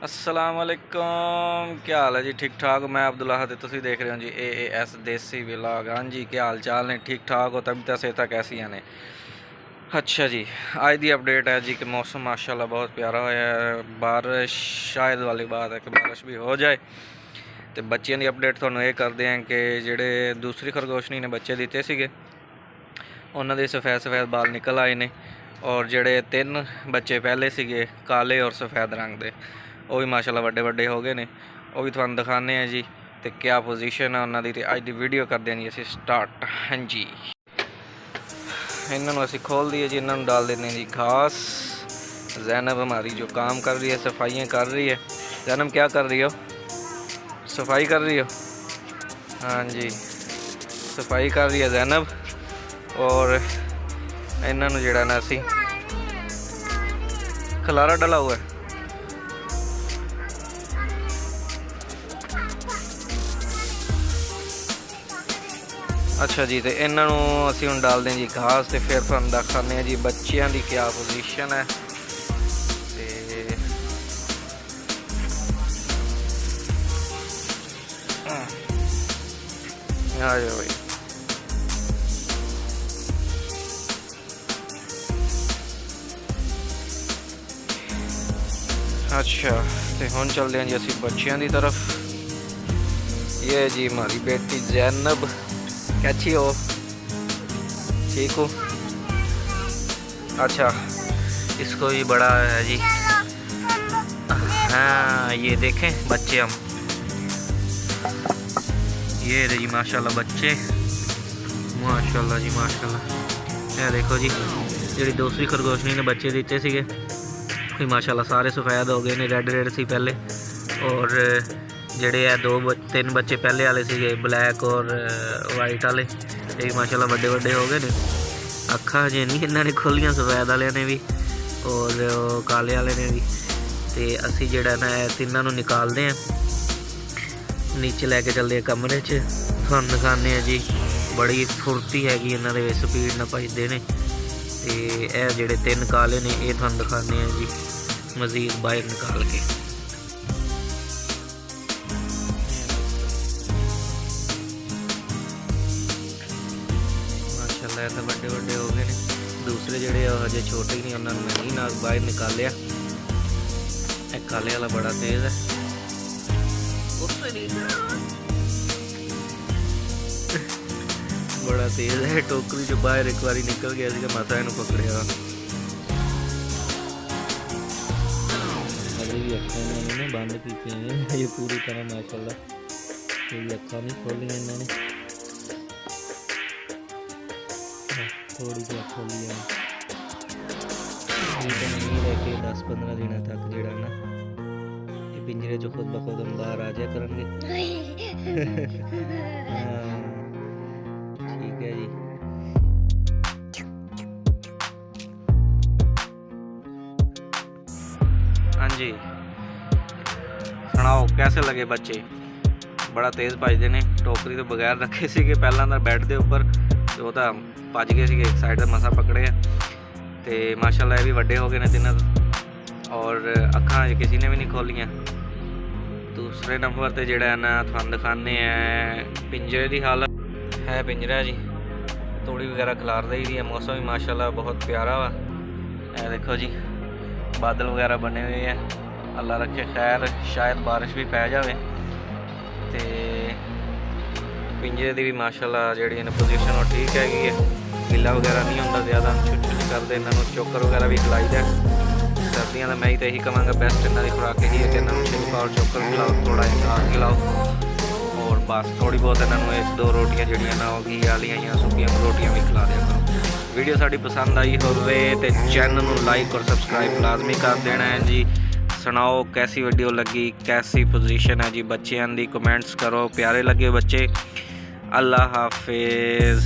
अस्सलाम वालेकुम, क्या हाल है जी? ठीक ठाक हो? मैं अब्दुल्ला ते तुसीं देख रहे हो जी AAS देसी व्लॉग। हाँ जी, क्या हाल चाल ने? ठीक ठाक हो? तबीयत सेहत कैसी ने? अच्छा जी, आज दी अपडेट है जी कि मौसम माशाल्लाह बहुत प्यारा होया है। बारिश शायद वाली बात है कि बारिश भी हो जाए। तो बच्चों की अपडेट तुहानूं ये करते हैं कि ਜਿਹੜੇ दूसरी खरगोशनी ने बच्चे दिते ਸੀਗੇ ਉਹਨਾਂ ਦੇ सफ़ेद सफ़ेद बाल निकल आए ने, और ਜਿਹੜੇ 3 बच्चे पहले ਸੀਗੇ काले और सफ़ेद रंग के वो भी माशाल्लाह वड्डे वड्डे हो गए ने। वो भी तुहानूं दिखाने हैं जी तो क्या पोजीशन है उन्होंने। तो अज की वीडियो करते हैं जी असीं स्टार्ट। हाँ जी, इन्होंने असीं खोल दिए जी, इन्होंने डाल देने जी घास। जैनब हमारी जो काम कर रही है, सफाइयाँ कर रही है। जैनब क्या कर रही हो? सफाई कर रही हो? हाँ जी, सफाई कर रही है जैनब। और इन्होंने जोड़ा ना असीं खलारा डला हुआ है। अच्छा जी, तो इन्हों असी हम डालते हैं जी घास। तो फिर तुहानूं दिखाने जी बच्चों की क्या पोजीशन है। आ जाओ भाई। अच्छा, तो हुण चलते हैं जी असी बच्चों की तरफ। ये जी हमारी बेटी जैनब, कैसी हो? ठीक हो? अच्छा, इसको भी बड़ा है जी। हाँ, ये देखें बच्चे हम, ये जी माशाल्लाह बच्चे, माशाल्लाह जी माशाल्लाह। ये देखो जी, जी दूसरी खरगोशनी ने बच्चे दिते थे कोई माशाल्लाह सारे सफ़ेद हो गए ने। रेड रेड सी पहले, और जेडे है 2-3 बच्चे पहले वाले थे ब्लैक और वाइट वाले, ये माशाल्लाह वड्डे वड्डे हो गए ने। अखा हजे नहीं इन्होंने खोलियां सफ़ेद वाले ने भी और काले वाले ने भी। तो असी जोड़ा ना तिनों निकालते हैं, नीचे लैके चलते हैं कमरे च। तुहानूं दिखाने हैं जी, बड़ी फुर्ती हैगी इन्होंने, स्पीड ना भजते हैं। तो यह जोड़े 3 काले ने ये तुहानूं दिखाने हैं जी मज़ीद बाहर निकाल के। माशाल्लाह तो वड्डे वड्डे हो गए ने। दूसरे जोड़े हजे छोटे ही नहीं, उन्होंने मैं ही ना बाहर निकालिया। एक काले वाला बड़ा तेज़ है, बड़ा तेज़ है। टोकरी जो बाहर एक बार निकल गया था, माता इन्हूं पकड़िया। अभी भी अखा इन्होंने बंद की हैं ये पूरी तरह माशाल्लाह, कोई अखा नहीं खोलियां इन्होंने, थोड़ी सी खोली है। नहीं लेके 10-15 दिन तक जोड़ा ना ये पिंजरे जो खुद ब खुद हम बाहर आ जाया करेंगे। ठीक है जी। हाँ जी, सुनाओ कैसे लगे बच्चे? बड़ा तेज़ भजते ने। टोकरी तो बगैर रखे थे पहला तो बैड के उपर, तो भज गए थे, एक साइड मसा पकड़े है। तो माशाल्लाह ये भी वड्डे हो गए ने तीनों, और अखा किसी ने भी नहीं खोलियां। दूसरे नंबर पर जोड़ा है ना तुहानूं दिखाने हैं पिंजरे की हालत है। पिंजरा जी तूड़ी वगैरह खिलार दी है। मौसम भी माशाल्लाह बहुत प्यारा वा। यह देखो जी बादल वगैरह बने हुए हैं, अल्लाह रखे खैर, शायद बारिश भी पै जाए। तो पिंजरे की भी माशाल्लाह जी पोजीशन वो ठीक हैगी है, गिला वगैरह नहीं होता ज़्यादा। छुट छुट करते इन्हों चोकर वगैरह भी खिलाई है। सर्दियों का मैं ही तो यही कहूँगा बेस्ट इन्हों की खुराक यही है कि इन्हों छिलका और चोकर खिलाओ, थोड़ा घास खिलाओ, और बस थोड़ी बहुत इन्हों 1-2 रोटियां जड़ियाँ ना हो घी वालियां या सुक्कियां रोटियां भी खिला दिया करो। वीडियो साड़ी पसंद आई हो तो चैनल को लाइक और सबसक्राइब लाजमी कर देना है जी। सुनाओ कैसी वीडियो लगी, कैसी पोजीशन है जी बच्चों की, कमेंट्स करो। प्यारे लगे बच्चे। अल्लाह हाफिज़।